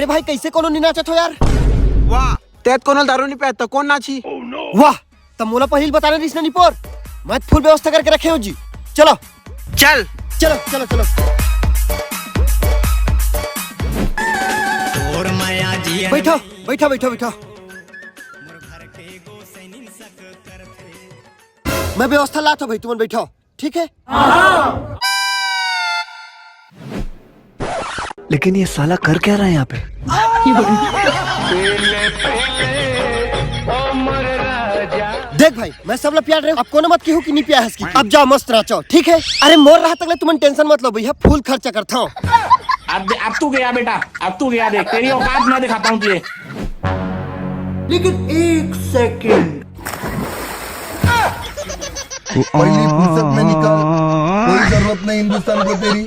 भाई कैसे कोनो नहीं नाचत हो यार? वाह त्यात कोणाला दारू नहीं प्यात कोण नाची? वाह तब मोला पहिल बताने रहीस ना निपोर, मैं फुल व्यवस्था करके रखे हूँ जी। चलो चल चलो चलो चलो। बैठो बैठो बैठो बैठो, मैं व्यवस्था लाता हूँ भाई, तुम बैठो ठीक है? लेकिन ये साला कर क्या रहा है यहाँ पे? देख भाई मैं सब लोग प्यार रहे अब कोनो मत की हूँ कि नहीं प्यार की। अब जाओ मस्त नाचो ठीक है? अरे मोर रहा तक तुम टेंशन मत लो भैया, फुल खर्चा करता हूँ। अब तू गया बेटा, अब तू गया, देख तेरी औकात मैं दिखाता हूँ तुझे। लेकिन एक सेकंड, पहली फुर्सत में निकल, कोई जरूरत नहीं हिंदुस्तान को तेरी।